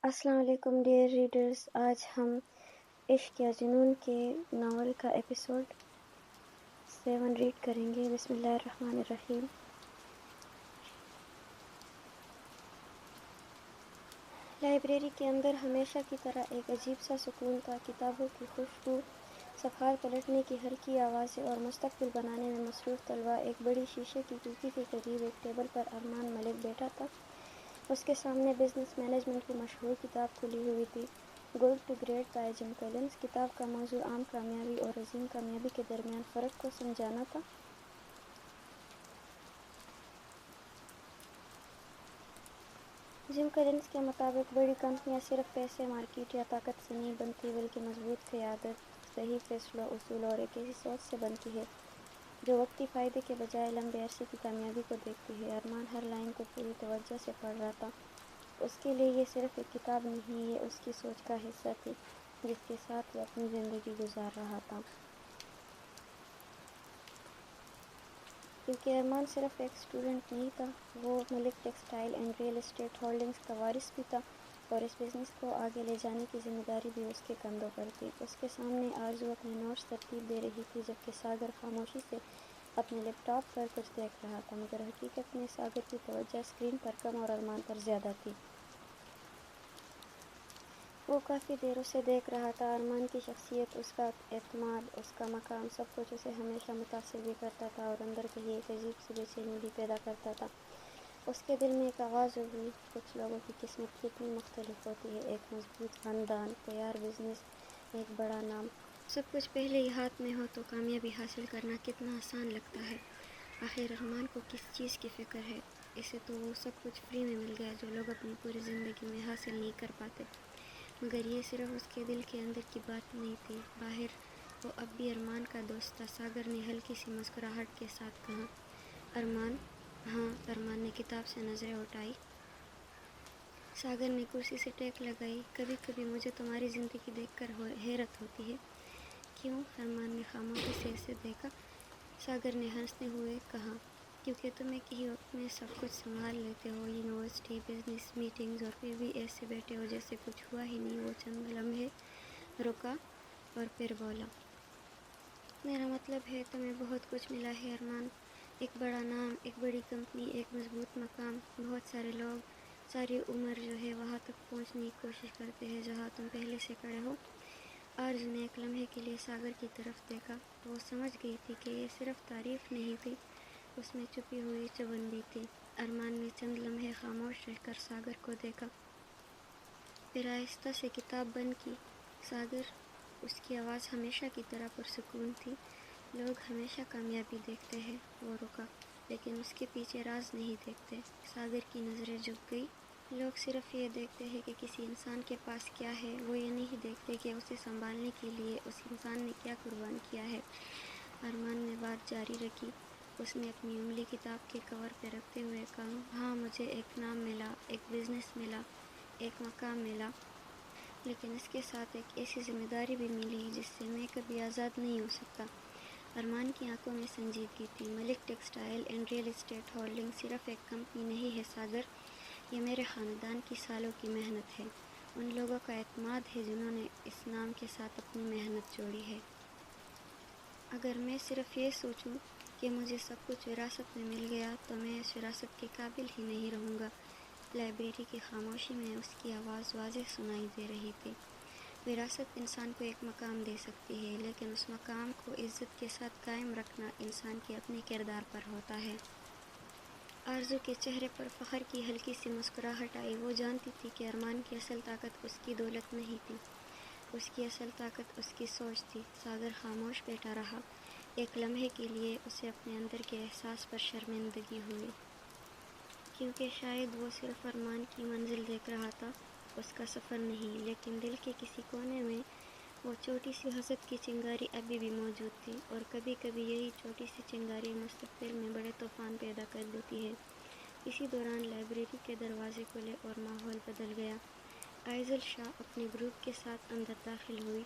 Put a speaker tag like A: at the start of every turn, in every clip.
A: السلام علیکم dear readers, آج ہم عشق یا جنون کے ناول کا ایپیسوڈ 7 ریڈ کریں گے۔ بسم اللہ الرحمن الرحیم۔ لائبریری کے اندر ہمیشہ کی طرح ایک عجیب سا سکون تھا۔ کتابوں کی خوشبو، صفحات پلٹنے کی ہلکی آوازیں اور مستقبل بنانے میں مصروف طلباء۔ ایک بڑی شیشے کی کھڑکی کے قریب ایک ٹیبل پر ارمان ملک بیٹھا تھا۔ اس کے سامنے بزنس مینجمنٹ کی مشہور کتاب کھلی ہوئی تھی، good to great by Jim Collins. کتاب کا موضوع عام کامیابی اور عظیم کامیابی کے درمیان فرق کو سمجھانا تھا۔ جم کولنز کے مطابق بڑی کمپنیاں صرف پیسے، مارکیٹ یا طاقت سے نہیں بنتی، بلکہ مضبوط قیادت، صحیح فیصلوں، اصول اور ایک ایسی سوچ سے بنتی ہے جو وقتی فائدے کے بجائے لمبے عرصے کی کامیابی کو دیکھتی ہے۔ ارمان ہر لائن کو پوری توجہ سے پڑھ رہا تھا۔ اس کے لیے یہ صرف ایک کتاب نہیں، یہ اس کی سوچ کا حصہ تھی جس کے ساتھ وہ اپنی زندگی گزار رہا تھا۔ کیونکہ ارمان صرف ایک اسٹوڈنٹ نہیں تھا، وہ Malik Textile and Real Estate Holdings کا وارث بھی تھا، اور اس بزنس کو آگے لے جانے کی ذمہ داری بھی اس کے کندھوں پر تھی۔ اس کے سامنے آرزو اپنے نوٹس ترتیب دے رہی تھی، جبکہ ساگر خاموشی سے اپنے لیپ ٹاپ پر کچھ دیکھ رہا تھا، مگر حقیقت میں ساگر کی توجہ اسکرین پر کم اور ارمان پر زیادہ تھی۔ وہ کافی دیر اسے دیکھ رہا تھا۔ ارمان کی شخصیت، اس کا اعتماد، اس کا مقام، سب کچھ اسے ہمیشہ متاثر بھی کرتا تھا اور اندر کہیں ایک عجیب سی بے چینی بھی پیدا کرتا تھا۔ اس کے دل میں ایک آواز اٹھی، کچھ لوگوں کی قسمت کتنی مختلف ہوتی ہے، ایک مضبوط خاندان، تیار بزنس، ایک بڑا نام، سب کچھ پہلے ہی ہاتھ میں ہو تو کامیابی حاصل کرنا کتنا آسان لگتا ہے۔ آخر ارمان کو کس چیز کی فکر ہے؟ اسے تو وہ سب کچھ فری میں مل گیا جو لوگ اپنی پوری زندگی میں حاصل نہیں کر پاتے۔ مگر یہ صرف اس کے دل کے اندر کی بات نہیں تھی، باہر وہ اب بھی ارمان کا دوست تھا۔ ساگر نے ہلکی سی مسکراہٹ کے ساتھ کہا، ارمان؟ ہاں، ارمان نے کتاب سے نظریں اٹھائی۔ ساگر نے کرسی سے ٹیک لگائی۔ کبھی کبھی مجھے تمہاری زندگی دیکھ کر حیرت ہوتی ہے۔ کیوں؟ ارمان نے خاموشی سے اسے دیکھا۔ ساگر نے ہنستے ہوئے کہا، کیونکہ تم ایک ہی وقت میں سب کچھ سنبھال لیتے ہو، یونیورسٹی، بزنس، میٹنگز، اور پھر بھی ایسے بیٹھے ہو جیسے کچھ ہوا ہی نہیں۔ وہ چند لمحے رکا اور پھر بولا، میرا مطلب ہے تمہیں بہت کچھ ملا ہے ارمان، ایک بڑا نام، ایک بڑی کمپنی، ایک مضبوط مقام، بہت سارے لوگ، ساری عمر جو ہے وہاں تک پہنچنے کی کوشش کرتے ہیں جہاں تم پہلے سے کھڑے ہو۔ آرزو نے ایک لمحے کے لیے ساگر کی طرف دیکھا۔ وہ سمجھ گئی تھی کہ یہ صرف تعریف نہیں تھی، اس میں چھپی ہوئی چبن بھی تھی۔ ارمان نے چند لمحے خاموش رہ کر ساگر کو دیکھا، پھر آہستہ سے کتاب بند کی۔ ساگر، اس کی آواز ہمیشہ کی طرح پرسکون تھی، لوگ ہمیشہ کامیابی دیکھتے ہیں۔ وہ رکا، لیکن اس کے پیچھے راز نہیں دیکھتے۔ ساگر کی نظریں جھک گئی۔ لوگ صرف یہ دیکھتے ہیں کہ کسی انسان کے پاس کیا ہے، وہ یہ نہیں دیکھتے کہ اسے سنبھالنے کے لیے اس انسان نے کیا قربان کیا ہے۔ ارمان نے بات جاری رکھی۔ اس نے اپنی انگلی کتاب کے کور پہ رکھتے ہوئے کہا، ہاں، مجھے ایک نام ملا، ایک بزنس ملا، ایک مقام ملا، لیکن اس کے ساتھ ایک ایسی ذمہ داری بھی ملی جس سے میں کبھی آزاد نہیں ہو سکتا۔ ارمان کی آنکھوں میں سنجیدگی تھی۔ Malik Textile and Real Estate Holding صرف ایک کمپنی نہیں ہے ساگر، یہ میرے خاندان کی سالوں کی محنت ہے، ان لوگوں کا اعتماد ہے جنہوں نے اس نام کے ساتھ اپنی محنت جوڑی ہے۔ اگر میں صرف یہ سوچوں کہ مجھے سب کچھ وراثت میں مل گیا تو میں اس وراثت کے قابل ہی نہیں رہوں گا۔ لائبریری کی خاموشی میں اس کی آواز واضح سنائی دے رہی تھی، وراثت انسان کو ایک مقام دے سکتی ہے، لیکن اس مقام کو عزت کے ساتھ قائم رکھنا انسان کے اپنے کردار پر ہوتا ہے۔ آرزو کے چہرے پر فخر کی ہلکی سی مسکراہٹ آئی۔ وہ جانتی تھی کہ ارمان کی اصل طاقت اس کی دولت نہیں تھی، اس کی اصل طاقت اس کی سوچ تھی۔ ساگر خاموش بیٹھا رہا۔ ایک لمحے کے لیے اسے اپنے اندر کے احساس پر شرمندگی ہوئی، کیونکہ شاید وہ صرف ارمان کی منزل دیکھ رہا تھا، اس کا سفر نہیں۔ لیکن دل کے کسی کونے میں وہ چھوٹی سی حسد کی چنگاری ابھی بھی موجود تھی، اور کبھی کبھی یہی چھوٹی سی چنگاری مستقبل میں بڑے طوفان پیدا کر دیتی ہے۔ اسی دوران لائبریری کے دروازے کھلے اور ماحول بدل گیا۔ آئزل شاہ اپنے گروپ کے ساتھ اندر داخل ہوئی۔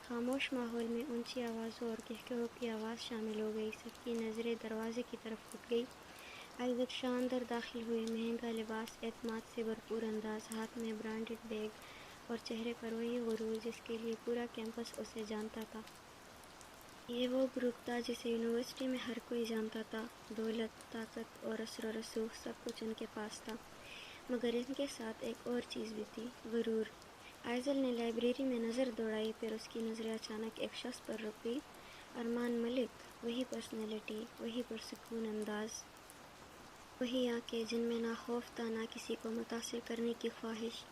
A: خاموش ماحول میں اونچی آوازوں اور قہقہوں کی آواز شامل ہو گئی۔ سب کی نظریں دروازے کی طرف اٹھ گئی۔ آئزل شاندار داخل ہوئے، مہنگا لباس، اعتماد سے بھرپور انداز، ہاتھ میں برانڈڈ بیگ اور چہرے پر وہی غرور جس کے لیے پورا کیمپس اسے جانتا تھا۔ یہ وہ گروپ تھا جسے یونیورسٹی میں ہر کوئی جانتا تھا۔ دولت، طاقت اور اثر و رسوخ سب کچھ ان کے پاس تھا، مگر ان کے ساتھ ایک اور چیز بھی تھی، غرور۔ آئزل نے لائبریری میں نظر دوڑائی، پھر اس کی نظریں اچانک ایک شخص پر رک گئی، ارمان ملک۔ وہی پرسنالٹی، وہی پرسکون انداز، وہی آنکھیں جن میں نہ خوف تھا نہ کسی کو متاثر کرنے کی خواہش۔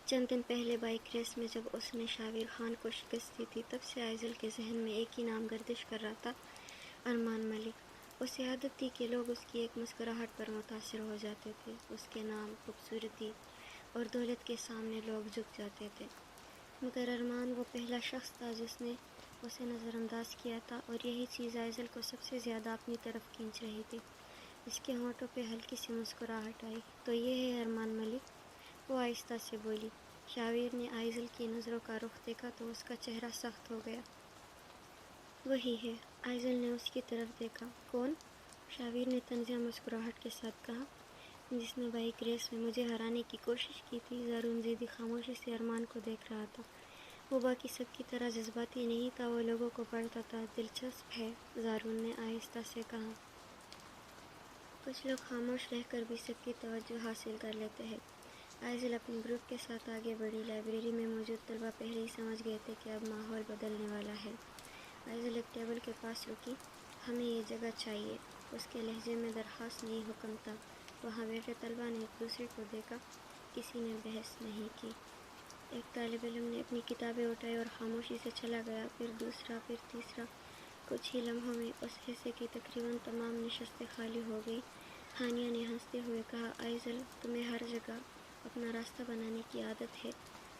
A: چند دن پہلے بائیک ریس میں جب اس نے شاویر خان کو شکست دی تھی، تب سے آئزل کے ذہن میں ایک ہی نام گردش کر رہا تھا، ارمان ملک۔ اسے عادت تھی کہ لوگ اس کی ایک مسکراہٹ پر متاثر ہو جاتے تھے، اس کے نام، خوبصورتی اور دولت کے سامنے لوگ جھک جاتے تھے، مگر ارمان وہ پہلا شخص تھا جس نے اسے نظر انداز کیا تھا، اور یہی چیز آئزل کو سب سے زیادہ اپنی طرف کھینچ رہی تھی۔ اس کے ہونٹوں پہ ہلکی سی مسکراہٹ آئی۔ تو یہ ہے ارمان ملک، وہ آہستہ سے بولی۔ شاویر نے آئزل کی نظروں کا رخ دیکھا تو اس کا چہرہ سخت ہو گیا۔ وہی ہے، آئزل نے اس کی طرف دیکھا۔ کون؟ شاویر نے طنزیہ مسکراہٹ کے ساتھ کہا۔ جس نے بائیک ریس میں مجھے ہرانے کی کوشش کی تھی۔ زارون زیدی خاموشی سے ارمان کو دیکھ رہا تھا۔ وہ باقی سب کی طرح جذباتی نہیں تھا، وہ لوگوں کو پڑھتا تھا۔ دلچسپ ہے، زارون نے آہستہ سے کہا۔ کچھ لوگ خاموش رہ کر بھی سب کی توجہ حاصل کر لیتے ہیں۔ آئزل اپنے گروپ کے ساتھ آگے بڑھی۔ لائبریری میں موجود طلبہ پہلے ہی سمجھ گئے تھے کہ اب ماحول بدلنے والا ہے۔ آئزل ایک ٹیبل کے پاس رکی۔ ہمیں یہ جگہ چاہیے، اس کے لہجے میں درخواست نہیں، حکم تھا۔ وہاں بیٹھے طلبہ نے ایک دوسرے کو دیکھا، کسی نے بحث نہیں کی۔ ایک طالب علم نے اپنی کتابیں اٹھائی اور خاموشی سے چلا گیا، پھر دوسرا، پھر تیسرا۔ کچھ ہی لمحوں میں اس حصے کی تقریباً تمام نشستیں خالی ہو گئی۔ ہانیہ نے ہنستے ہوئے کہا، آئزل، تمہیں ہر جگہ اپنا راستہ بنانے کی عادت ہے۔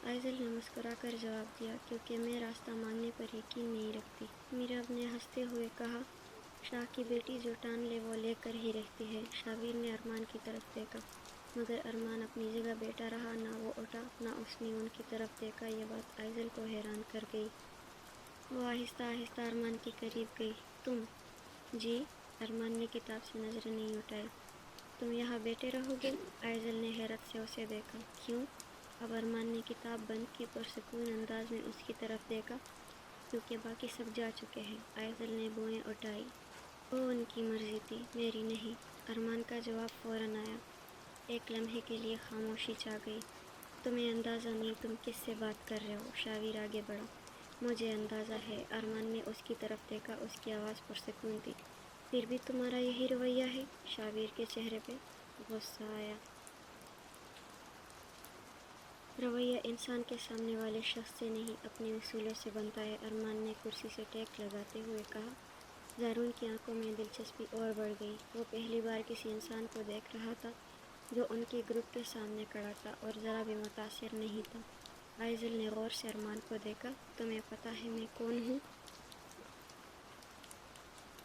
A: آئزل نے مسکرا کر جواب دیا، کیونکہ میں راستہ مانگنے پر یقین نہیں رکھتی۔ میراب نے ہنستے ہوئے کہا، شاہ کی بیٹی جو ٹان لے وہ لے کر ہی رہتی ہے۔ شاویر نے ارمان کی طرف دیکھا، مگر ارمان اپنی جگہ بیٹھا رہا، نہ وہ اٹھا نہ اس نے ان کی طرف دیکھا۔ یہ بات آئزل کو حیران کر گئی۔ وہ آہستہ آہستہ ارمان کے قریب گئی۔ تم؟ جی؟ ارمان نے کتاب سے نظریں نہیں اٹھائی۔ تم یہاں بیٹھے رہو گے؟ آئزل نے حیرت سے اسے دیکھا۔ کیوں؟ اب ارمان نے کتاب بند کی، پرسکون انداز میں اس کی طرف دیکھا۔ کیونکہ باقی سب جا چکے ہیں۔ آئزل نے بوئیں اٹھائی۔ وہ ان کی مرضی تھی، میری نہیں۔ ارمان کا جواب فوراً آیا۔ ایک لمحے کے لیے خاموشی چھا گئی۔ تمہیں اندازہ نہیں تم کس سے بات کر رہے ہو۔ شاویر آگے بڑھا۔ مجھے اندازہ ہے۔ ارمان نے اس کی طرف دیکھا، اس کی آواز پرسکون تھی۔ پھر بھی تمہارا یہی رویہ ہے؟ شاویر کے چہرے پہ غصہ آیا۔ رویہ انسان کے سامنے والے شخص سے نہیں، اپنے اصولوں سے بنتا ہے۔ ارمان نے کرسی سے ٹیک لگاتے ہوئے کہا۔ زارون کی آنکھوں میں دلچسپی اور بڑھ گئی۔ وہ پہلی بار کسی انسان کو دیکھ رہا تھا جو ان کے گروپ کے سامنے کھڑا تھا اور ذرا بھی متاثر نہیں تھا۔ آئزل نے غور سے ارمان کو دیکھا۔ تمہیں پتہ ہے میں کون ہوں؟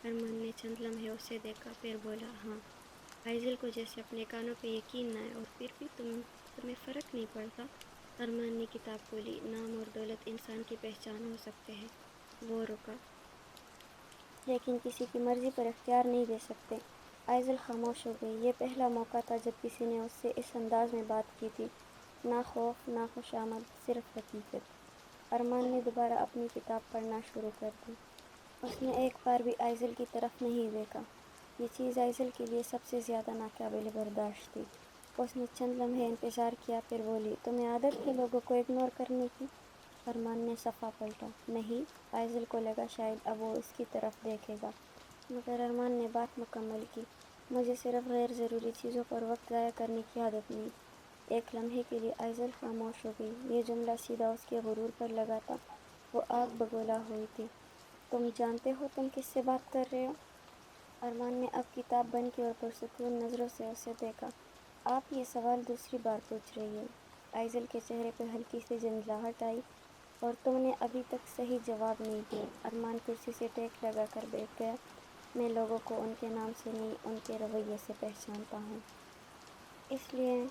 A: ارمان نے چند لمحے اسے دیکھا، پھر بولا، ہاں۔ آئزل کو جیسے اپنے کانوں پہ یقین نہ آئے۔ اور پھر بھی تمہیں فرق نہیں پڑتا؟ ارمان نے کتاب کھولی۔ نام اور دولت انسان کی پہچان ہو سکتے ہیں۔ وہ رکا۔ لیکن کسی کی مرضی پر اختیار نہیں دے سکتے۔ آئزل خاموش ہو گئی۔ یہ پہلا موقع تھا جب کسی نے اس سے اس انداز میں بات کی تھی، نہ خوف نہ خوشامد، صرف حقیقت۔ ارمان نے دوبارہ اپنی کتاب پڑھنا شروع کر دی۔ اس نے ایک بار بھی آئزل کی طرف نہیں دیکھا۔ یہ چیز آئزل کے لیے سب سے زیادہ ناقابل برداشت تھی۔ اس نے چند لمحے انتظار کیا، پھر بولی، تمہیں عادت ہے لوگوں کو اگنور کرنے کی؟ ارمان نے صفحہ پلٹا۔ نہیں۔ آئزل کو لگا شاید اب وہ اس کی طرف دیکھے گا، مگر ارمان نے بات مکمل کی۔ مجھے صرف غیر ضروری چیزوں پر وقت ضائع کرنے کی عادت نہیں۔ ایک لمحے کے لیے آئزل خاموش ہو گئی۔ یہ جملہ سیدھا اس کے غرور پر لگا تھا۔ وہ آگ بگولا ہوئی تھی۔ تم جانتے ہو تم کس سے بات کر رہے ہو؟ ارمان نے اب کتاب بند کی اور پرسکون نظروں سے اسے دیکھا۔ آپ یہ سوال دوسری بار پوچھ رہی ہیں؟ آئزل کے چہرے پہ ہلکی سی جھنجھلاہٹ آئی۔ اور تم نے ابھی تک صحیح جواب نہیں دیا۔ ارمان کرسی سے ٹیک لگا کر بیٹھ گیا۔ میں لوگوں کو ان کے نام سے نہیں، ان کے رویے سے پہچانتا ہوں۔ اس لیے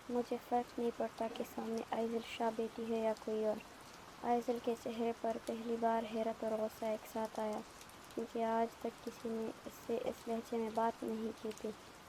A: مجھے فرق نہیں پڑتا کہ سامنے آئزل شاہ بیٹی ہے یا کوئی اور۔ آئزل کے چہرے پر پہلی بار حیرت اور غصہ ایک ساتھ آیا، کیونکہ آج تک کسی نے اس سے اس لہجے میں بات نہیں کی تھی۔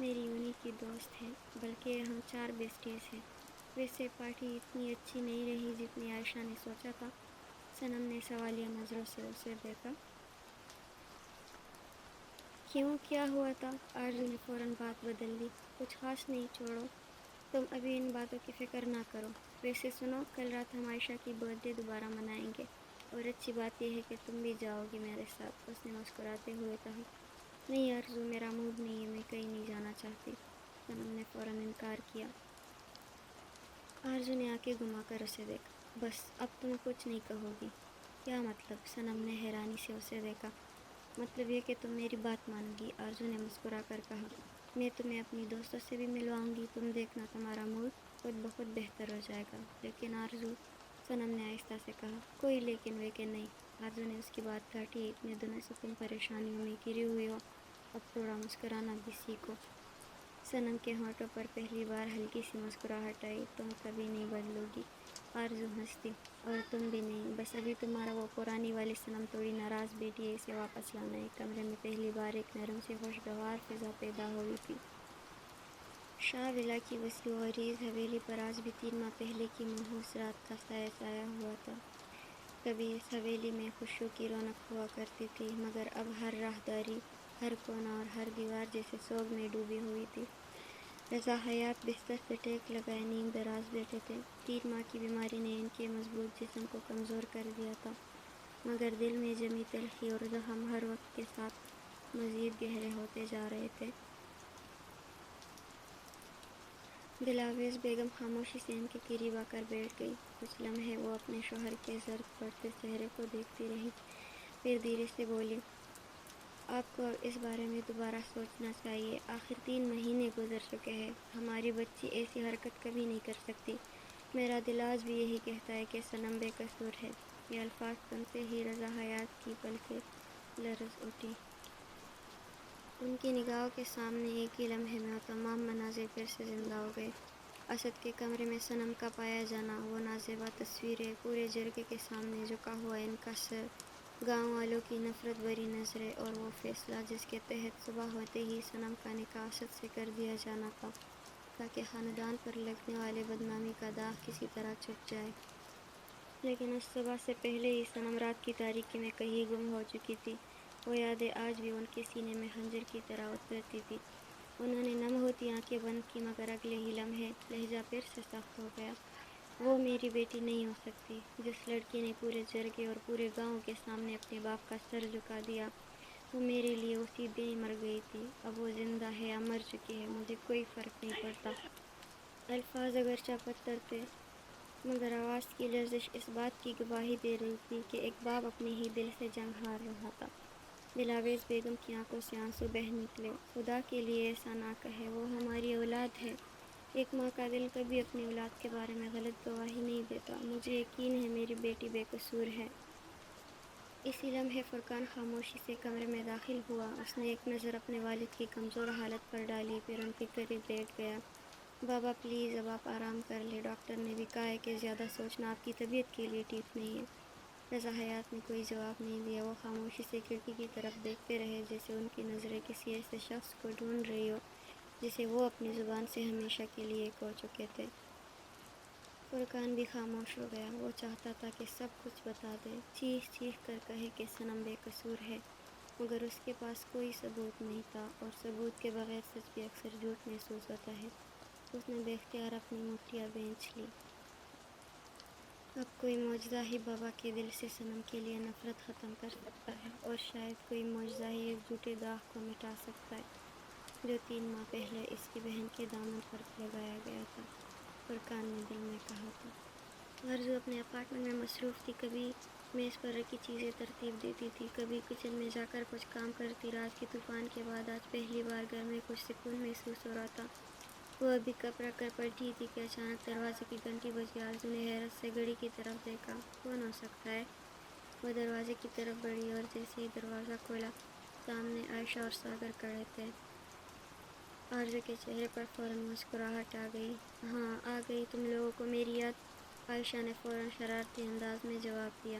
A: میری انہی کی دوست ہے، بلکہ ہم 4 بیسٹیز ہیں۔ ویسے پارٹی اتنی اچھی نہیں رہی جتنی عائشہ نے سوچا تھا۔ صنم نے سوالیہ نظروں سے اسے دیکھا۔ کیوں، کیا ہوا تھا؟ آرزو نے فوراً بات بدل لی۔ کچھ خاص نہیں، چھوڑو، تم ابھی ان باتوں کی فکر نہ کرو۔ ویسے سنو، کل رات ہم عائشہ کی برتھ ڈے دوبارہ منائیں گے، اور اچھی بات یہ ہے کہ تم بھی جاؤ گی میرے ساتھ، اس نے مسکراتے ہوئے کہا۔ نہیں آرزو، میرا موڈ نہیں ہے، میں کہیں نہیں جانا چاہتی، صنم نے فوراً انکار کیا۔ آرزو نے آنکھیں گھما کر اسے دیکھا۔ بس اب تم کچھ نہیں کہو گی؟ کیا مطلب؟ صنم نے حیرانی سے اسے دیکھا۔ مطلب یہ کہ تم میری بات مانو گی، آرزو نے مسکرا کر کہا۔ میں تمہیں اپنی دوستوں سے بھی ملواؤں گی، تم دیکھنا تمہارا موڈ خود بخود بہتر ہو جائے گا۔ لیکن آرزو، صنم نے آہستہ سے کہا۔ کوئی لیکن ویکن نہیں، آرزو نے اس کی بات کاٹی۔ اتنے دنوں سے تم پریشانیوں میں گھری ہوئی ہو، اب تھوڑا مسکرانا بھی سیکھو۔ صنم کے ہونٹوں پر پہلی بار ہلکی سی مسکراہٹ آئی۔ تم کبھی نہیں بدلو گی، آرزو ہنسی۔ اور تم بھی نہیں، بس ابھی تمہارا وہ پرانی والی صنم تھوڑی ناراض بیٹی ہے، اسے واپس لانا ہے۔ کمرے میں پہلی بار ایک نرم سی خوشگوار فضا پیدا ہوئی تھی۔ شاہ ولا کی وسیع و عریض حویلی پر آج بھی 3 ماہ پہلے کی منحوس رات کا سایہ سایہ ہوا تھا۔ کبھی اس حویلی میں خوشیوں کی رونق ہوا کرتی تھی، مگر اب ہر راہداری، ہر کونا اور ہر دیوار جیسے سوگ میں ڈوبی ہوئی تھی۔ رضا حیات بستر سے ٹیک لگائے نیم دراز بیٹھے تھے۔ 3 ماہ کی بیماری نے ان کے مضبوط جسم کو کمزور کر دیا تھا، مگر دل میں جمی تلخی اور زخم ہر وقت کے ساتھ مزید گہرے ہوتے جا رہے تھے۔ دلاویز بیگم خاموشی سے ان کے قریب آ کر بیٹھ گئی۔ کچھ لمحے وہ اپنے شوہر کے زرد پڑتے چہرے کو دیکھتی رہی، پھر دھیرے سے بولی۔ آپ کو اب اس بارے میں دوبارہ سوچنا چاہیے۔ آخر 3 مہینے گزر چکے ہیں، ہماری بچی ایسی حرکت کبھی نہیں کر سکتی۔ میرا دل آج بھی یہی کہتا ہے کہ صنم بے قصور ہے۔ یہ الفاظ سنتے ہی رضا حیات کی پلکیں لرز اٹھی۔ ان کی نگاہوں کے سامنے ایک ہی لمحے میں وہ تمام مناظر پھر سے زندہ ہو گئے۔ اسد کے کمرے میں صنم کا پایا جانا، وہ نازیبا تصویریں، پورے جرگے کے سامنے جھکا ہوا ان کا سر، گاؤں والوں کی نفرت بھری نظریں، اور وہ فیصلہ جس کے تحت صبح ہوتے ہی صنم کا نکاح اسد سے کر دیا جانا تھا، تاکہ خاندان پر لگنے والے بدنامی کا داغ کسی طرح چھپ جائے۔ لیکن اس صبح سے پہلے ہی صنم رات کی تاریکی میں کہیں گم ہو چکی تھی۔ وہ یادیں آج بھی ان کے سینے میں خنجر کی طرح اترتی تھی۔ انہوں نے نم ہوتی آنکھیں بند کی، مگر اگلے ہی لمحے لہجہ پھر سے سخت ہو گیا۔ وہ میری بیٹی نہیں ہو سکتی۔ جس لڑکی نے پورے جرگے اور پورے گاؤں کے سامنے اپنے باپ کا سر جھکا دیا، وہ میرے لیے اسی دن ہی مر گئی تھی۔ اب وہ زندہ ہے یا مر چکی ہے، مجھے کوئی فرق نہیں پڑتا۔ الفاظ اگرچہ پتھر تھے، مگر آواز کی لرزش اس بات کی گواہی دے رہی تھی کہ ایک باپ اپنے ہی دل سے جنگ ہار رہا تھا۔ دلاویز بیگم کی آنکھوں سے آنسو بہہ نکلے۔ خدا کے لیے ایسا نہ کہے، وہ ہماری اولاد ہے۔ ایک ماں کا دل کبھی اپنی اولاد کے بارے میں غلط گواہی نہیں دیتا۔ مجھے یقین ہے میری بیٹی بے قصور ہے۔ اسی لمحے فرقان خاموشی سے کمرے میں داخل ہوا۔ اس نے ایک نظر اپنے والد کی کمزور حالت پر ڈالی، پھر ان کے قریب بیٹھ گیا۔ بابا پلیز، اب آپ آرام کر لیں، ڈاکٹر نے بھی کہا ہے کہ زیادہ سوچنا آپ کی طبیعت کے لیے ٹھیک نہیں ہے۔ رضا حیات نے کوئی جواب نہیں دیا۔ وہ خاموشی سے کھڑکی کی طرف دیکھتے رہے، جیسے ان کی نظریں کسی ایسے شخص کو ڈھونڈ رہی ہو جسے وہ اپنی زبان سے ہمیشہ کے لیے کھو چکے تھے۔ فرقان بھی خاموش ہو گیا۔ وہ چاہتا تھا کہ سب کچھ بتا دے، چیخ چیخ کر کہے کہ صنم بے قصور ہے، مگر اس کے پاس کوئی ثبوت نہیں تھا، اور ثبوت کے بغیر سچ بھی اکثر جھوٹ محسوس ہوتا ہے۔ اس نے بے اختیار اپنی مٹھیاں بھینچ لیں۔ اب کوئی معجزہ ہی بابا کے دل سے صنم کے لیے نفرت ختم کر سکتا ہے، اور شاید کوئی معجزہ ہی اس جھوٹے داغ کو مٹا سکتا ہے جو 3 ماہ پہلے اس کی بہن کے دامن پر لگایا گیا تھا، فرقان نے دل میں کہا تھا۔ آرزو اپنے اپارٹمنٹ میں مصروف تھی، کبھی میز پر رکھی چیزیں ترتیب دیتی تھی، کبھی کچن میں جا کر کچھ کام کرتی۔ رات کے طوفان کے بعد آج پہلی بار گھر میں کچھ سکون محسوس ہو رہا تھا۔ وہ ابھی کپ رکھ کر بیٹھی تھی کہ اچانک دروازے کی گھنٹی بجی۔ آرزو نے حیرت سے گھڑی کی طرف دیکھا۔ کون ہو سکتا ہے؟ وہ دروازے کی طرف بڑھی، اور جیسے ہی دروازہ کھولا، سامنے عائشہ اور ساگر کھڑے تھے۔ آرزو کے چہرے پر فوراً مسکراہٹ آ گئی۔ ہاں، آ گئی تم لوگوں کو میری یاد؟ عائشہ نے فوراً شرارتی انداز میں جواب دیا۔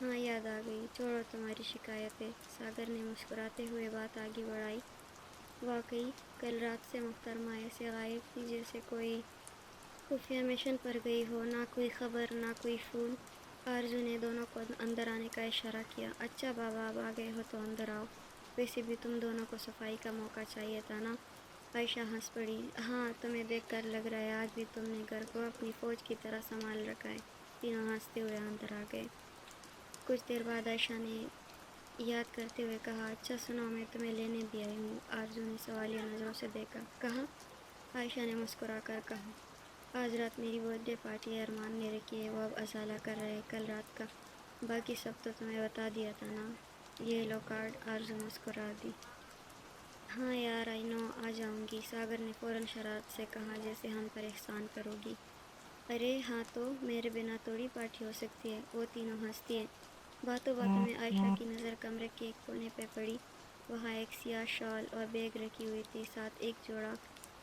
A: ہاں، یاد آ گئی، چھوڑو تمہاری شکایتیں، ساگر نے مسکراتے ہوئے بات آگے بڑھائی۔ واقعی کل رات سے محترمہ ایسے غائب تھی جیسے کوئی خفیہ مشن پر گئی ہو، نہ کوئی خبر نہ کوئی فون۔ آرزو نے دونوں کو اندر آنے کا اشارہ کیا۔ اچھا بابا، اب آ گئے ہو تو اندر آؤ، ویسے بھی تم دونوں کو صفائی کا موقع چاہیے تھا نا؟ عائشہ ہنس پڑی۔ ہاں، تمہیں دیکھ کر لگ رہا ہے آج بھی تم نے گھر کو اپنی فوج کی طرح سنبھال رکھا ہے۔ تینوں ہنستے ہوئے اندر آ گئے۔ کچھ دیر بعد عائشہ نے یاد کرتے ہوئے کہا، اچھا سنو، میں تمہیں لینے بھی آئی ہوں۔ آرزو نے سوالیہ نظروں سے دیکھا۔ کہاں؟ عائشہ نے مسکرا کر کہا، آج رات میری برتھ ڈے پارٹی ہے، ارمان نے رکھی ہے، وہ اب ازالہ کر رہے کل رات کا۔ باقی سب تو تمہیں بتا دیا تھا نا۔ یہ لو کارڈ۔ آرزو مسکرا دی۔ ہاں یار، آئی نو، آ جاؤں گی، ساگر نے فوراً شرارت سے کہا، جیسے ہم پر احسان کرو گی۔ ارے ہاں تو میرے بنا تھوڑی پارٹی ہو سکتی ہے۔ وہ تینوں ہنس دیے۔ باتوں باتوں میں عائشہ کی نظر کمرے کے ایک کونے پہ پڑی۔ وہاں ایک سیاہ شال اور بیگ رکھی ہوئی تھی، ساتھ ایک جوڑا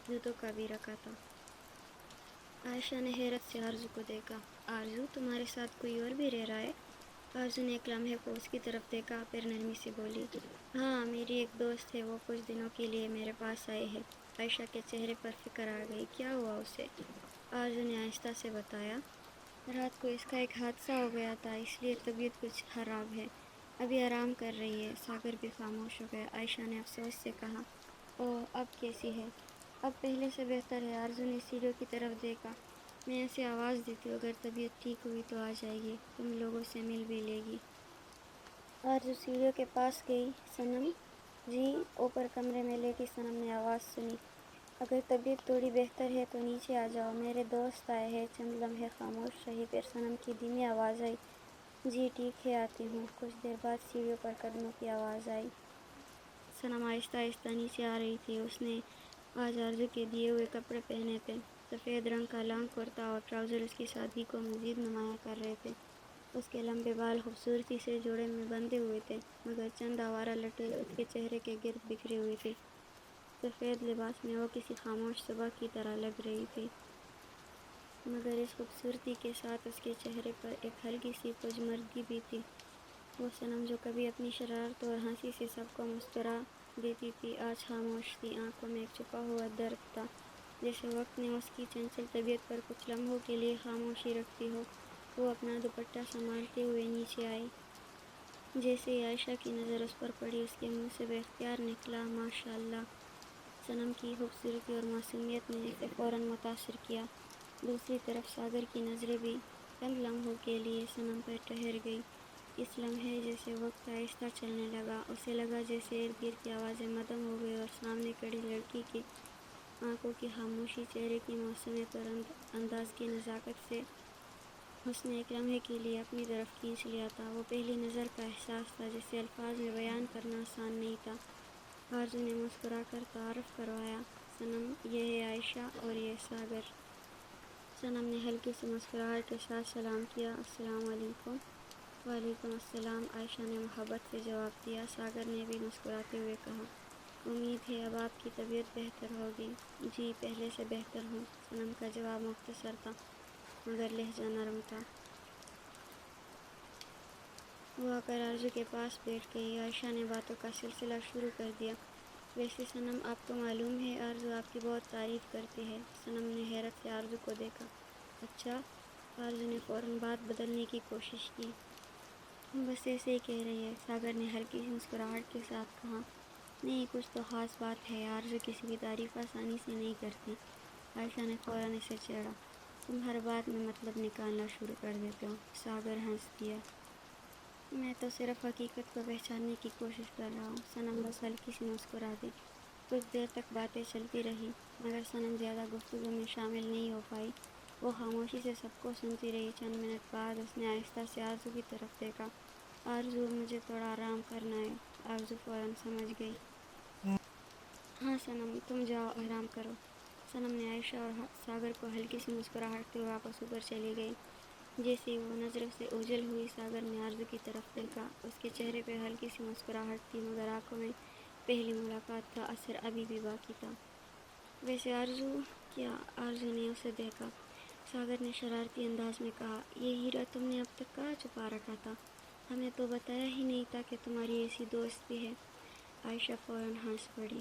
A: جوتوں کا بھی رکھا تھا۔ عائشہ نے حیرت سے آرزو کو دیکھا۔ آرزو، تمہارے ساتھ کوئی اور بھی رہ رہا ہے؟ آرزو نے ایک لمحے کو اس کی طرف دیکھا، پھر نرمی سے بولی، ہاں، میری ایک دوست ہے، وہ کچھ دنوں کے لیے میرے پاس آئی ہے۔ عائشہ کے چہرے پر فکر آ گئی۔ کیا ہوا اسے؟ آرزو نے آہستہ سے بتایا، رات کو اس کا ایک حادثہ ہو گیا تھا، اس لیے طبیعت کچھ خراب ہے، ابھی آرام کر رہی ہے۔ ساگر بھی خاموش ہو گیا۔ عائشہ نے افسوس سے کہا، اوہ، اب کیسی ہے؟ اب پہلے سے بہتر ہے۔ آرزو نے سیڑھیوں کی طرف دیکھا۔ میں اسے آواز دیتی ہوں، اگر طبیعت ٹھیک ہوئی تو آ جائے گی، تم لوگوں سے مل بھی لے گی۔ آرزو سیڑھیوں کے پاس گئی۔ صنم جی؟ اوپر کمرے میں لیٹی صنم نے آواز سنی۔ اگر طبیعت تھوڑی بہتر ہے تو نیچے آ جاؤ، میرے دوست آئے ہیں۔ چند لمحے خاموش رہی، پھر صنم کی دھیمی آواز آئی، جی ٹھیک ہے، آتی ہوں۔ کچھ دیر بعد سیڑھیوں پر قدموں کی آواز آئی۔ صنم آہستہ آہستہ نیچے آ رہی تھی۔ اس نے آج آرزو کے دیے ہوئے کپڑے پہنے تھے۔ سفید رنگ کا لانگ کرتا اور ٹراؤزر اس کی سادگی کو مزید نمایاں کر رہے تھے۔ اس کے لمبے بال خوبصورتی سے جوڑے میں بندھے ہوئے تھے، مگر چند آوارہ لٹیں اس کے چہرے کے گرد بکھری ہوئی تھی۔ سفید لباس میں وہ کسی خاموش صبح کی طرح لگ رہی تھی، مگر اس خوبصورتی کے ساتھ اس کے چہرے پر ایک ہلکی سی پجمردگی بھی تھی۔ وہ صنم جو کبھی اپنی شرارت اور ہنسی سے سب کو مسکرا دیتی تھی، آج خاموش تھی۔ آنکھوں میں ایک چھپا ہوا درد تھا، جیسے وقت نے اس کی چنچل طبیعت پر کچھ لمحوں کے لیے خاموشی رکھی ہو۔ وہ اپنا دوپٹہ سنبھالتے ہوئے نیچے آئی۔ جیسے ہی عائشہ کی نظر اس پر پڑی، اس کے منہ سے بے اختیار نکلا، ماشاء اللہ۔ صنم کی خوبصورتی اور معصومیت نے اسے فوراً متاثر کیا۔ دوسری طرف ساگر کی نظریں بھی چند لمحوں کے لیے صنم پر ٹھہر گئی۔ اس لمحے جیسے وقت آہستہ چلنے لگا۔ اسے لگا جیسے ارد گرد کی آوازیں مدھم ہو گئی اور سامنے کھڑی لڑکی کی آنکھوں کی خاموشی، چہرے کی معصومیت اور انداز کی نزاکت سے اس نے ایک لمحے کے لیے اپنی طرف کھینچ لیا تھا۔ وہ پہلی نظر کا احساس تھا جسے الفاظ میں بیان کرنا آسان نہیں تھا۔ آرزو نے مسکرا کر تعارف کروایا، صنم، یہ ہے عائشہ اور یہ ساگر۔ صنم نے ہلکی سی مسکراہٹ کے ساتھ سلام کیا، السلام علیکم۔ وعلیکم السلام، عائشہ نے محبت سے جواب دیا۔ ساگر نے بھی مسکراتے ہوئے کہا، امید ہے اب آپ کی طبیعت بہتر ہوگی۔ جی، پہلے سے بہتر ہوں۔ صنم کا جواب مختصر تھا، مگر لہجہ نرم تھا۔ وہ آ کر آرزو کے پاس بیٹھ گئی۔ عائشہ نے باتوں کا سلسلہ شروع کر دیا، ویسے صنم، آپ کو معلوم ہے آرزو آپ کی بہت تعریف کرتی ہے۔ صنم نے حیرت سے آرزو کو دیکھا۔ اچھا؟ آرزو نے فوراً بات بدلنے کی کوشش کی، بس ایسے ہی کہہ رہی ہے۔ ساگر نے ہلکی سی مسکراہٹ کے ساتھ کہا، نہیں، کچھ تو خاص بات ہے، آرزو کسی کی تعریف آسانی سے نہیں کرتی۔ عائشہ نے فوراً اسے چھیڑا، تم ہر بات میں مطلب نکالنا شروع کر دیتے ہو۔ ساگر ہنس دیا، میں تو صرف حقیقت کو پہچاننے کی کوشش کر رہا ہوں۔ صنم بس ہلکی سی مسکرا دی۔ کچھ دیر تک باتیں چلتی رہی، مگر صنم زیادہ گفتگو میں شامل نہیں ہو پائی۔ وہ خاموشی سے سب کو سنتی رہی۔ چند منٹ بعد اس نے آہستہ سے آرزو کی طرف دیکھا، آرزو، مجھے تھوڑا آرام کرنا ہے۔ آرزو فوراً سمجھ گئی، ہاں صنم، تم جاؤ، آرام کرو۔ صنم نے عائشہ اور ساگر کو ہلکی سی مسکراہٹ کے واپس اوپر چلی گئی۔ جیسے ہی وہ نظروں سے اوجھل ہوئی، ساگر نے آرزو کی طرف دیکھا۔ اس کے چہرے پہ ہلکی سی مسکراہٹ تھی، مگر آنکھوں میں پہلی ملاقات کا اثر ابھی بھی باقی تھا۔ ویسے آرزو کیا؟ آرزو نے اسے دیکھا۔ ساگر نے شرارتی انداز میں کہا، یہ ہیرا تم نے اب تک کہاں چھپا رکھا تھا؟ ہمیں تو بتایا ہی نہیں تھا کہ تمہاری ایسی دوست بھی ہے۔ عائشہ فوراً ہنس پڑی،